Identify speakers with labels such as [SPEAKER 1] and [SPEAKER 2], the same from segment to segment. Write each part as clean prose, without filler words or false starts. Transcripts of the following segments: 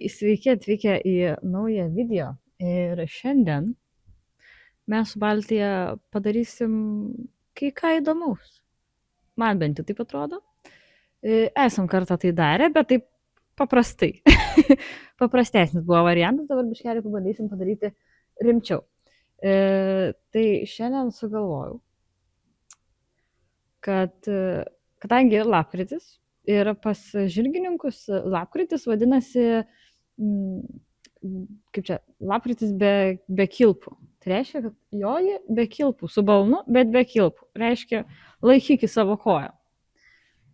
[SPEAKER 1] Sveiki atvykę į naują video. Ir šiandien mes su Baltija padarysim kai ką įdomaus. Man bent jau taip atrodo. Esam kartą tai darę, bet taip paprastai. Paprastesnis buvo variantas, dabar biškelį pabandysim padaryti rimčiau. Tai šiandien sugalvojau, kad kadangi lapkritis ir pas žirgininkus lapkritis vadinasi, kaip čia, lapkritis be kilpų. Tai reiškia, kad joji be kilpų, su balnu, bet be kilpų. Reiškia, laikyki savo koją.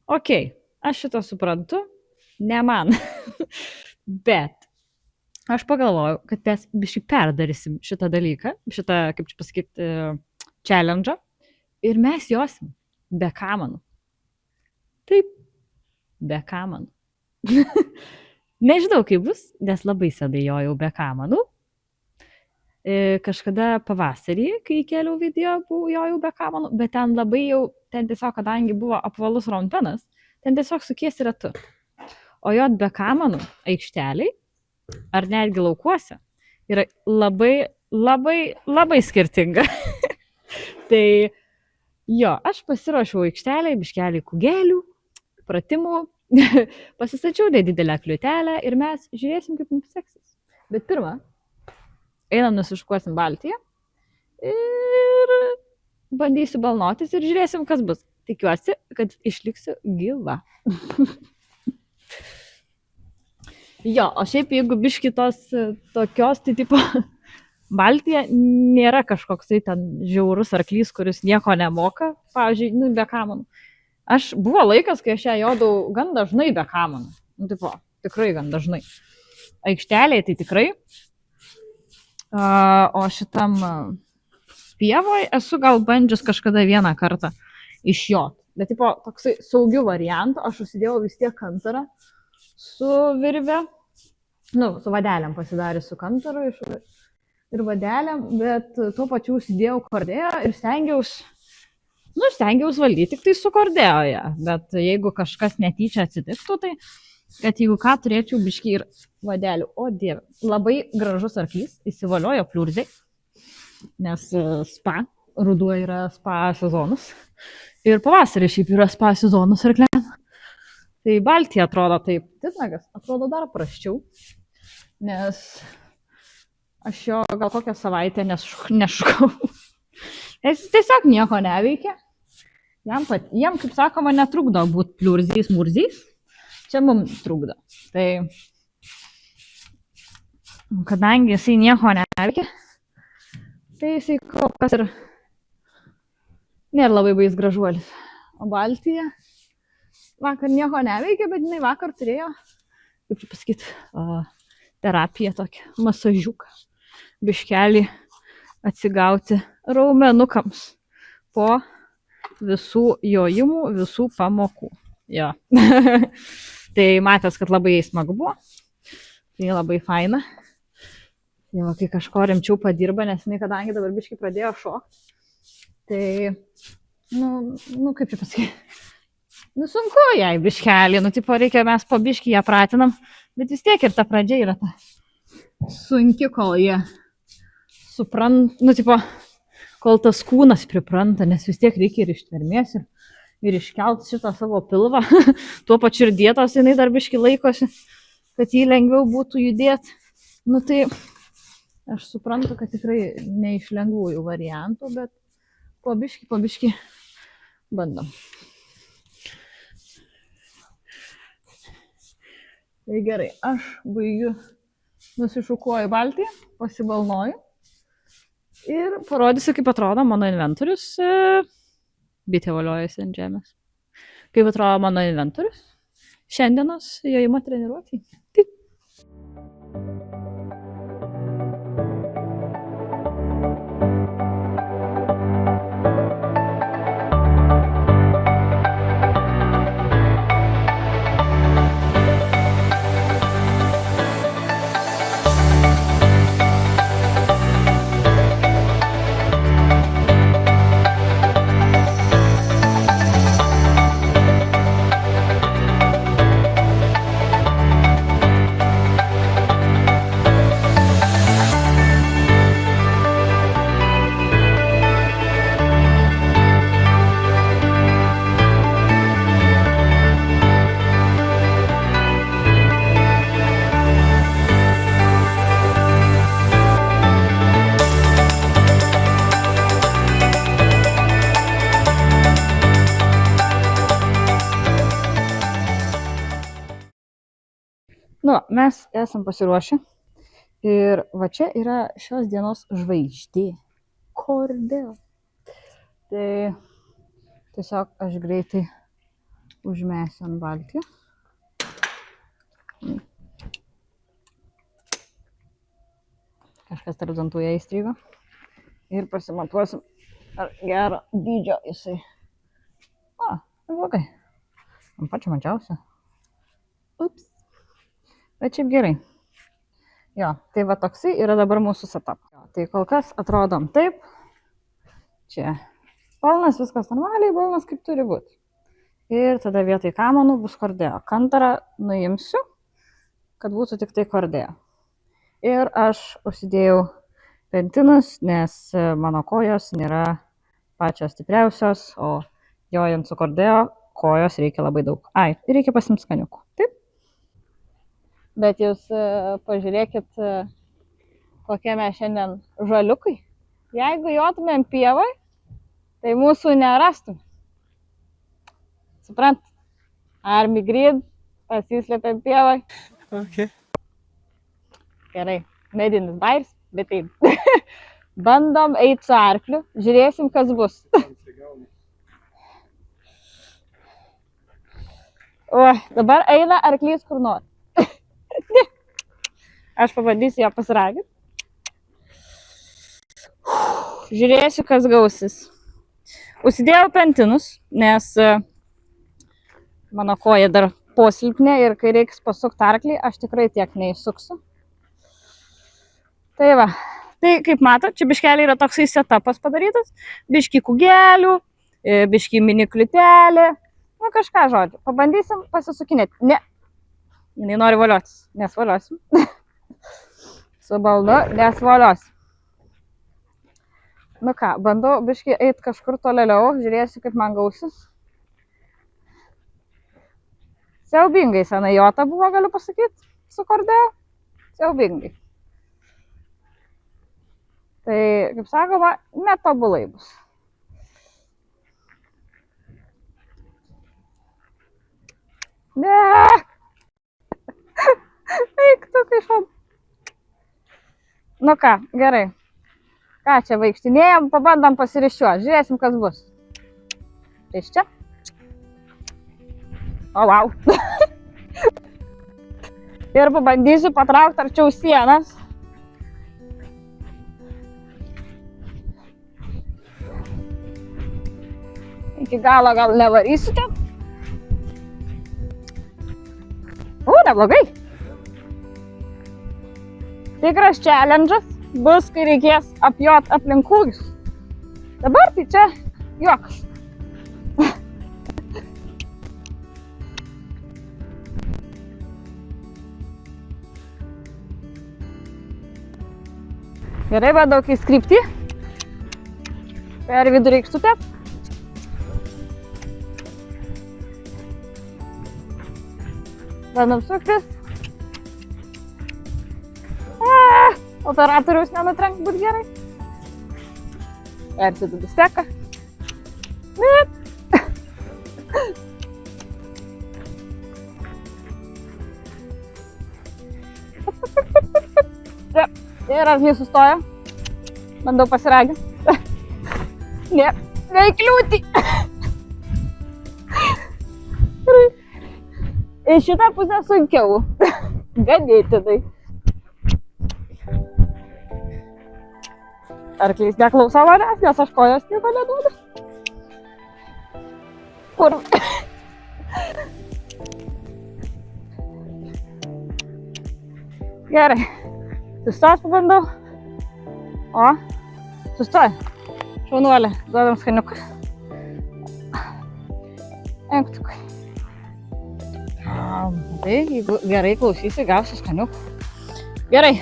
[SPEAKER 1] Ok, aš šitą suprantu, ne man. Bet aš pagalvojau, kad mes biškai perdarysim šitą dalyką, šitą, kaip čia pasakyti, challenge'ą. Ir mes josim be kamanų. Taip, be kamanų. Nežinau, kaip bus, nes labai senai jojau be kamanų. Kažkada pavasarį, kai keliau video, jojau be kamanų, bet ten labai jau, ten tiesiog, kadangi buvo apvalus rompienas, ten tiesiog sukiesi ratu. O jot be kamanų aikšteliai, ar netgi laukuose, yra labai skirtinga. Tai jo, aš pasiruošiau aikšteliai, biškelį kugelių, pratimų, pasistačiau nedidelę kliutelę ir mes žiūrėsim, kaip mums seksis. Bet pirmą, einam nusiškuosim Baltiją ir bandysiu balnotis ir žiūrėsim, kas bus. Tikiuosi, kad išliksiu gyva. Jo, o šiaip jeigu biški tokios, tai tipo Baltija nėra kažkoksai ten žiaurus arklys, kuris nieko nemoka, pavyzdžiui, be kamanų. Buvo laikas, kai aš ją jodau gan dažnai be kamanų. Tipo, tikrai gan dažnai. Aikšteliai tai tikrai. O šitam pievoj esu gal bandžius kažkada vieną kartą išjot. Bet tipo, toksai saugių variantų, aš užsidėjau vis tiek kantarą su virve. Su vadelėm pasidarė su kantaru ir vadelėm, bet tuo pačiu užsidėjau kordėją ir stengiaus valdyti tik tai su kordėjoje. Bet jeigu kažkas netyčia atsitiktų, tai kad jeigu ką turėčiau biškį ir vadelių. O dieve, labai gražus arklys, įsivaliojo pliurzai, nes ruduo yra spa sezonas. Ir pavasarį šiaip yra spa sezonas arkliam. Tai Baltija atrodo taip, titnagas atrodo dar prasčiau, nes aš jo gal kokią savaitę neškau. Jis tiesiog nieko neveikia. Jam, kaip sakoma, netrukdo būti pliurziais, murziais. Čia mums trukdo. Tai kadangi jisai nieko neveikia, tai jisai kol kas ir nėra labai bais gražuolis. O Baltija vakar nieko neveikia, bet jinai vakar turėjo, kaip čia pasakyti, terapiją tokią, masažiuką, biškelį atsigauti raumenukams po visų jojimų, visų pamokų. Jo. Tai matęs, kad labai smagu buvo. Tai labai faina. Tai kai kažko rimčiau padirba, nes jinai kadangi dabar biškai pradėjo šokti. Tai, kaip čia pasakyti, sunku jai biškelį, tipo reikia, mes po biškį ją pratinam, bet vis tiek ir ta pradžia yra ta sunki, kol jie supranta, tipo, kol tas kūnas pripranta, nes vis tiek reikia ir ištvermės ir iškelt šitą savo pilvą. Tuo pačiu ir dietos jinai dar biškį laikosi, kad jį lengviau būtų judėti. Tai aš suprantu, kad tikrai ne iš lengvųjų variantų, bet po biškį bandom. Tai gerai, aš baigiu, nusišukuoju Baltiją, pasibalnoju. Ir parodysiu, kaip atrodo mano inventorius. Bitė valiojasi ant žemės. Kaip atrodo mano inventorius šiandienos jojimo treniruotei. Taip. Nu, mes esam pasiruošę. Ir va čia yra šios dienos žvaigždė. Cordeo. Tai tiesiog aš greitai užmesiu ant valtį. Kažkas tarp dantų ją įstrigo. Ir pasimatuosim, ar gero dydžio jisai. O, neblogai. Ant pačio mažiausia. Ups. Bet šiaip gerai. Jo, tai va toksai yra dabar mūsų setup. Tai kol kas atrodom taip. Čia balnas, viskas normaliai, balnas kaip turi būti. Ir tada vietoj kamanų bus Cordeo. Kantarą nuimsiu, kad būtų tik tai Cordeo. Ir aš užsidėjau pentinus, nes mano kojos nėra pačios stipriausios, o jojant su Cordeo kojos reikia labai daug. Ai, reikia pasimti skaniukų. Taip? Bet jūs pažiūrėkit, kokie mes šiandien žaliukai. Jeigu jotumėm pievai, tai mūsų nerastum. Suprant? Army Green, pasislėpėm pievai.
[SPEAKER 2] Okay.
[SPEAKER 1] Gerai, medinis bairis, bet taip. Bandom eiti su arkliu, žiūrėsim, kas bus. O, dabar eina arklys kur nori. Aš pabandysiu ją pasiraginti. Žiūrėsiu, kas gausis. Užsidėjau pentinus, nes mano koja dar posilpnė ir kai reiks pasukti arklį, aš tikrai tiek neįsuksiu. Tai va, tai kaip matot, čia biškelį yra toksai setupas padarytas. Biškį kugelių, biškį mini kliutelė. Nu kažką žodžiu. Pabandysim pasisukinėti. Ne. Jinai nori valiotis. Nesvaliosim. Su balnu nesvaliosim. Nu ką, bandau biškį eiti kažkur tolėliau. Žiūrėsiu, kaip man gausis. Siaubingai senai jota buvo, galiu pasakyti, su Cordeo. Siaubingai. Tai, kaip sakoma, netobulai bus. Ne. Eik tu kažkam. Nu ką, gerai. Ką čia vaikštinėjom, pabandom pasiriščiuoti. Žiūrėsim, kas bus. Tai iš čia. O, wow. Ir pabandysiu patraukti arčiau sienas. Iki galo gal nevarysiu ten. O, neblogai. Tikras challenge'as bus, kai reikės apjot aplink kūgius. Dabar tai čia juokas. Gerai, bandau keisti kryptį. Per vidurį reikštutę. Bandom suktis. Operatoriaus nenutrenk būt gerai. Persidudu steką. Ir arklys sustojo. Bandau pasiraginti. Ne, neįkliūti. Į šitą pusę sunkiau. Ganėtinai. Arklys neklauso manęs, nes aš kojos nieko neduodu. Kur? Gerai. Sustos pabandau. O, sustoja. Šaunuolė, duodam skaniuką. Enktukai. Tai, jeigu gerai klausysi, gausi skaniukų. Gerai.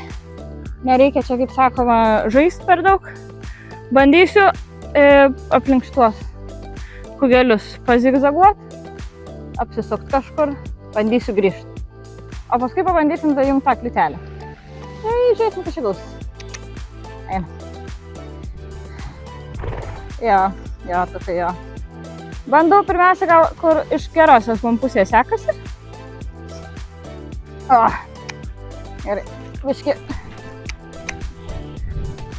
[SPEAKER 1] Nereikia čia, kaip sakoma, žaisti per daug. Bandysiu aplink šitos kugelius pazigzaguoti, apsisukti kažkur, bandysiu grįžti. O paskui pabandysim zajungti tą kliutelę. Tai žiūrėsim, kas čia gausis. Eina. Jo, tokia jo. Bandau pirmiausia gal, kur iš gerosios man pusės sekasi. O, Gerai. Biški.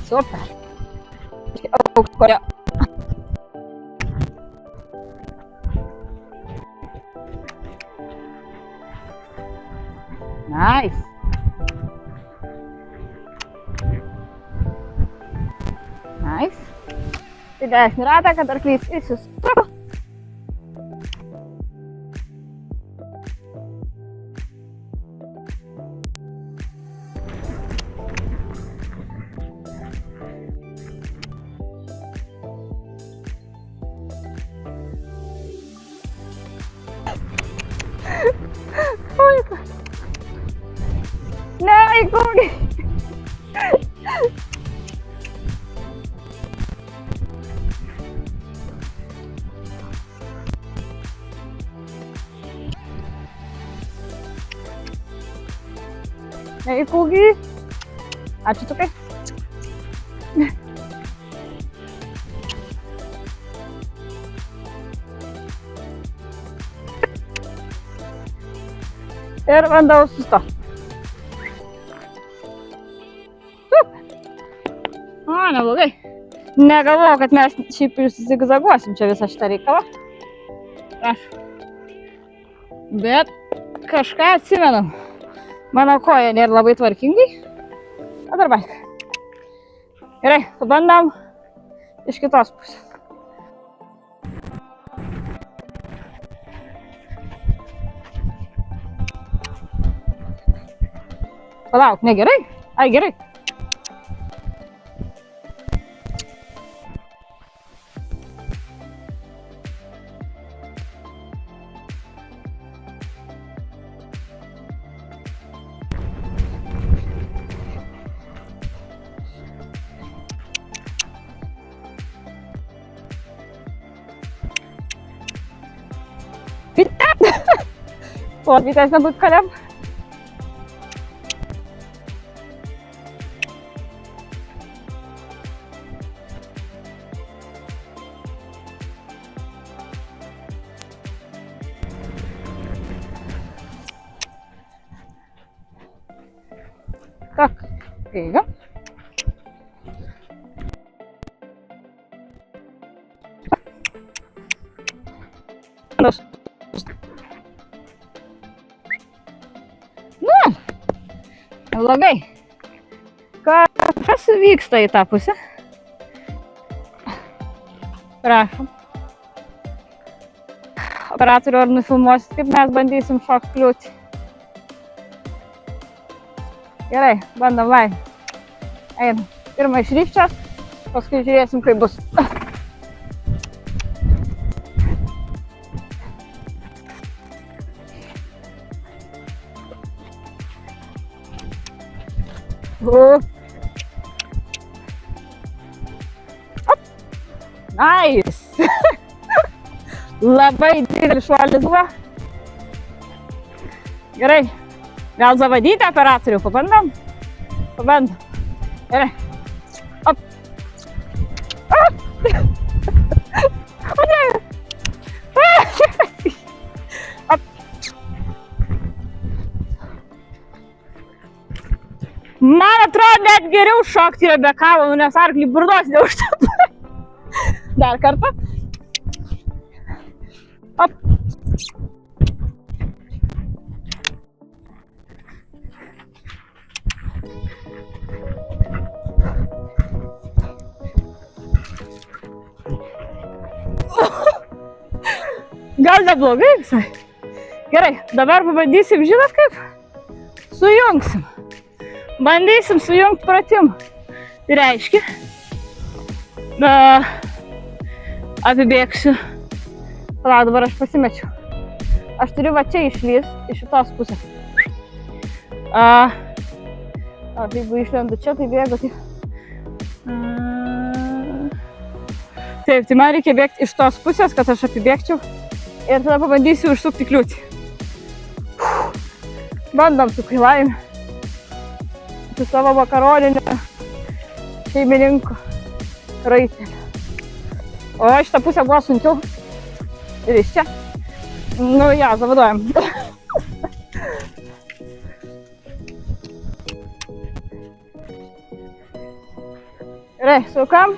[SPEAKER 1] Super. Biški aukškojo. Nice. Nice. Didesnį ratą, kad arklys įsisuko. Này cô đi. Này cô đi. Ačiū tokai. Ir bandau sustoti. O, neblogai. Negalvojau, kad mes šiaip zigzaguosim čia visą šitą reikalą. Bet kažką atsimenam. Mano koja nėra labai tvarkingai. O dar baik. Gerai, pabandom iš kitos pusės. Palauk, negerai? Ai, gerai. O, vytesnė būt kalėm. Так, идем. Nu, neblogai. Kas vyksta į tą pusę? Prašom. Operatorių, ar nufilmuosit, kaip mes bandysim šokti kliūtį? Gerai, bandom, vai. Einam. Pirmą išryščias, paskui žiūrėsim, kaip bus. Nice! Labai didelis šuolis buvo. Gerai. Gal zavadyti operatorių? Pabandom? Pabandom. Gerai. Op. O ne! Op. Man atrodo, net geriau šokti yra be kavo, nes arklį burnos neužtapa. Dar kartą. Op. Gal neblogai visai. Gerai, dabar pabandysim, žinot kaip? Sujungsim. Bandysim sujungti pratimą. Tai reiškia, apibėgsiu. Palauk, dabar aš pasimečiau. Aš turiu va čia išlys, iš šitos pusės. Jeigu išlendu čia, tai bėgu. Taip, tai man reikia bėgti iš tos pusės, kad aš apibėgčiau. Ir tada pabandysiu užsukti kliūtį. Bandom su kailaimi. Su savo vakaroninio šeimininku raitelio. O šitą pusę buvo sunkiau. Ir iš čia. Nu, ja, zavaduojam. Gerai, sukam.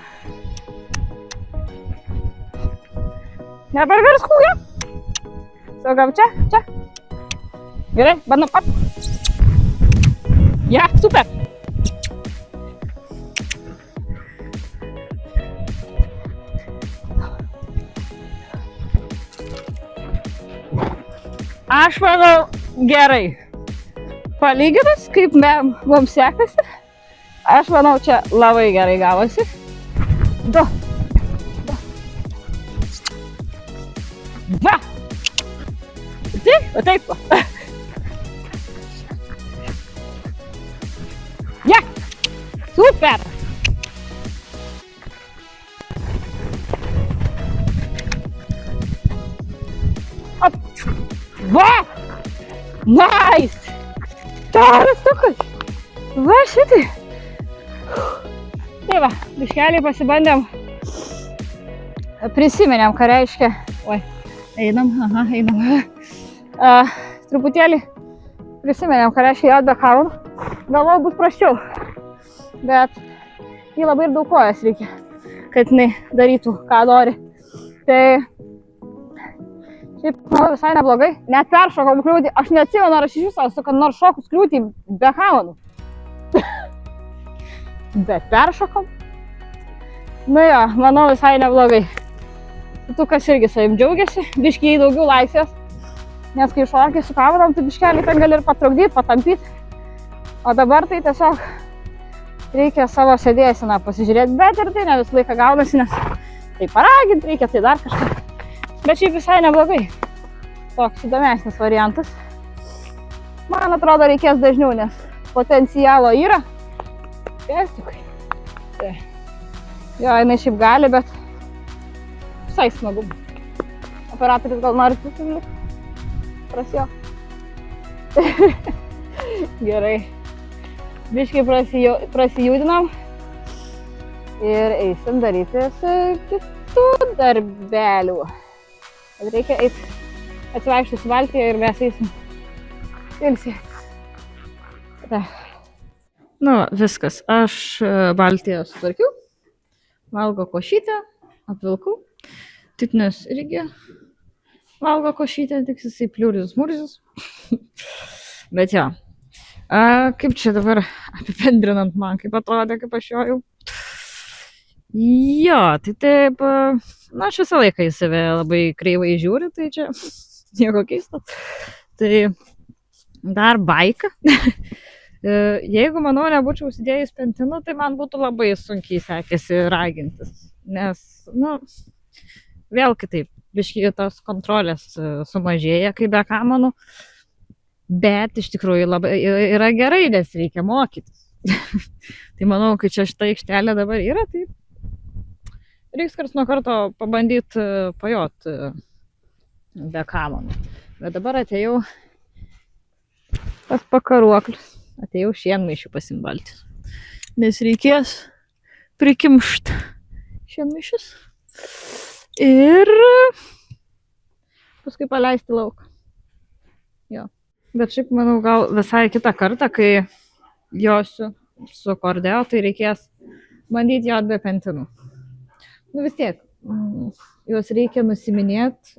[SPEAKER 1] Neperversk kūjo. Sukam čia, čia. Gerai, bandom. Ja, super. Aš manau, gerai. Palyginus, kaip mums sekasi, aš manau, čia labai gerai gavosi. Du. Va. Taip, va taip. Ja. Super. Op. Va. Nice. Geras tokas. Va šitai. Tai va, biškelį pasibandėm. Prisiminėm, ką reiškia. Oi, einam, einam. Truputėlį prisiminėm, ką reiškia jod be kalnų. Galvoju, bus prasčiau. Bet jį labai ir daug kojas reikia, kad jinai darytų, ką nori. Tai šiaip, manau, visai neblogai. Net peršokom kliūtį. Aš neatsimenu, ar aš iš viso esu, kad nors šokus kliūtį be kamanų. Bet peršokom. Nu jo, manau, visai neblogai. Tukas irgi savim džiaugiasi. Biškiai daugiau laisvės. Nes kai šokiai su kamanom, tai biškelį ten gali ir patrukdyti, patampyti. O dabar tai tiesiog reikia savo sėdėseną pasižiūrėti. Bet ir tai ne visą laiką gaunasi, nes tai paraginti reikia, tai dar kažką. Bet šiaip visai neblogai. Toks įdomesnis variantas. Man atrodo, reikės dažniau, nes potencialo yra. Pėstikai. Tai. Jo, jinai šiaip gali, bet visai smagu. Operatorius gal nori susilik. Prasio. Gerai. Biškai prasijudinam. Ir eisim daryti su kitų darbelių. Reikia eiti atsivaikščioti su Baltija ir mes eisim ilsėtis. Nu, viskas. Aš Baltiją sutvarkiau. Valgo košytę, apvilkau. Titnius irgi valgo košytę, tik jisai pliurius murzius. Bet jo. Kaip čia dabar apibendrinant man, kaip atrodė, kaip aš jojau. Jo, tai taip, na, aš visą laiką į save labai kreivai žiūriu, tai čia nieko keisto. Tai dar baika. Jeigu, manau, nebūčiau užsidėjus pentinų, tai man būtų labai sunkiai sekėsi ragintis. Nes, nu, vėl kitaip, biškai tos kontrolės sumažėja, kaip be kamanų. Bet iš tikrųjų labai yra gerai, nes reikia mokytis. Tai manau, kai čia šita aikštelė dabar yra, tai reiks karts nuo karto pabandyti pajot be kamanų. Bet dabar atėjau pas pakaruoklius. Atėjau šienmaišių pasimbalti. Nes reikės prikimšt šienmaišius. Ir paskui paleisti lauką. Jo. Bet šiaip, manau, gal visai kitą kartą, kai josiu su kordeo, tai reikės bandyti jot be pentinų. Nu vis tiek, juos reikia nusiminėti,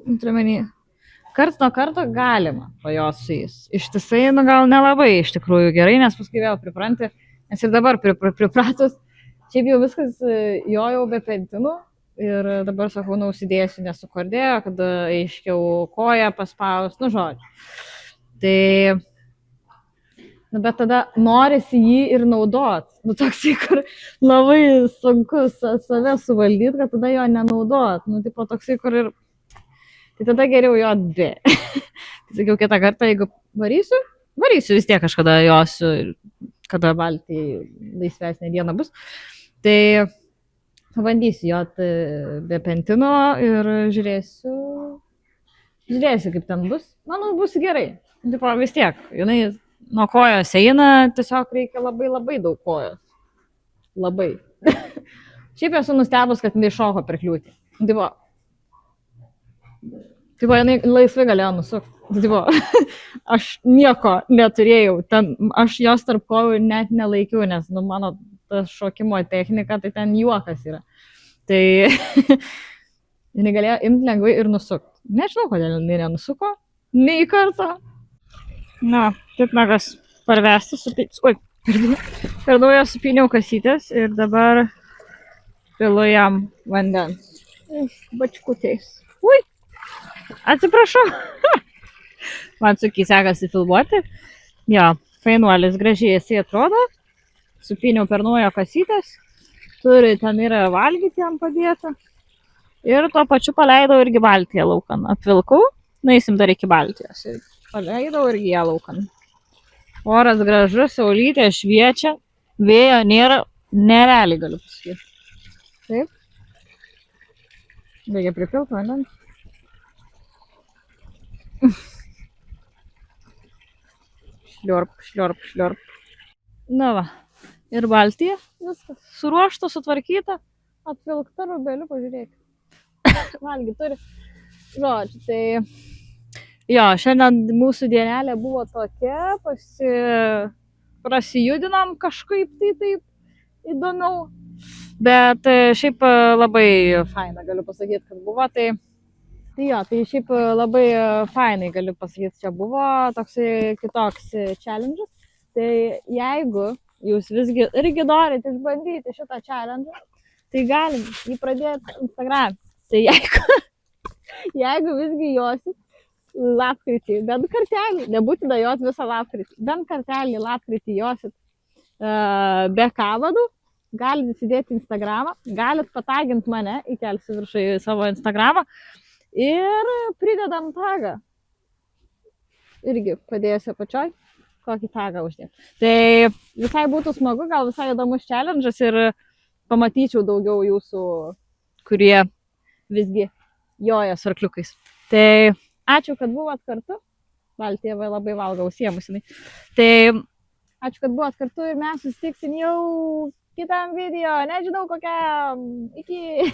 [SPEAKER 1] karts nuo karto galima pajot su jais. Ištisai, nu gal nelabai iš tikrųjų gerai, nes paskui vėl pripranti, nes ir dabar pripratus, šiaip jau viskas jojau be pentinų ir dabar sakau, užsidėsiu nesukordėjo, kad aiškiau koją paspaus, nu žodžiu. Tai, nu bet tada norisi jį ir naudot. Nu toksai, kur labai sunku save suvaldyti, kad tada jo nenaudot. Nu tipo toksai, kur ir... Tai tada geriau jo be. Tai sakiau, kitą kartą, jeigu varysiu vis tiek kažkada josiu, kada Baltijai laisvesnė diena bus. Tai pabandysiu jot be pentino ir žiūrėsiu, kaip ten bus. Manau, bus gerai. Tipo, vis tiek, jinai nuo kojos eina, tiesiog reikia labai daug kojos. Labai. Šiaip esu nustebus, kad jinai šoko per kliūtį. Tipo, jinai laisvai galėjo nusukti. Tipo, aš nieko neturėjau. Ten, aš jos tarp kojų net nelaikiau, nes nu, mano ta šokimo technika, tai ten juokas yra. Tai jinai galėjo imti lengvai ir nusukti. Nežinau, kodėl jinai nenusuko, nei kartą. Na, taip nagas parvestas, per naują supyniau kasytės ir dabar pilu jam vandens. Iš bačkutės. Ui, atsiprašau. Man sukiai sekasi filmuoti. Jo, fainuolis gražiai jisai atrodo. Supyniau per naują kasytės. Turi, ten yra valgyti jam padėta. Ir tuo pačiu paleidau irgi Baltiją laukan. Apvilkau, nueisim dar iki Baltijos. Ir paleidau irgi ją laukan. Oras gražus, saulytė šviečia. Vėjo nėra, nerealiai galiu pasakyti. Taip. Reikia pripilti vandens. Šliorp, šliorp, šliorp. Na va. Ir Baltija. Viskas. Suruošta, sutvarkyta. Atvilkta rubeliu, pažiūrėk. Valgy turi. Žodžiu, tai... Jo, šiandien mūsų dienelė buvo tokia. Prasijudinom kažkaip tai taip įdomiau. Bet šiaip labai faina, galiu pasakyti, kad buvo. Tai jo, tai šiaip labai fainai, galiu pasakyti, čia buvo toksai kitoks challenge'as. Tai jeigu jūs visgi irgi norite išbandyti šitą challenge, tai galim jį pradėti Instagram. Tai jeigu visgi josit lapkritį, bent kartelį, nebūtina jot visą lapkritį, bent kartelį lapkritį josit be kavadų, galit įsidėti Instagramą, galit pataginti mane, įkelsiu viršai savo Instagramą ir pridedam tagą. Irgi padėsiu apačioj, kokį tagą uždėti. Tai visai būtų smagu, gal visai įdomus challenge'as ir pamatyčiau daugiau jūsų, kurie visgi joja su arkliukais. Tai ačiū, kad buvot kartu. Baltija labai valgo užsiemusinai. Tai ačiū, kad buvot kartu ir mes susitiksim jau kitam video. Nežinau kokiam. Iki.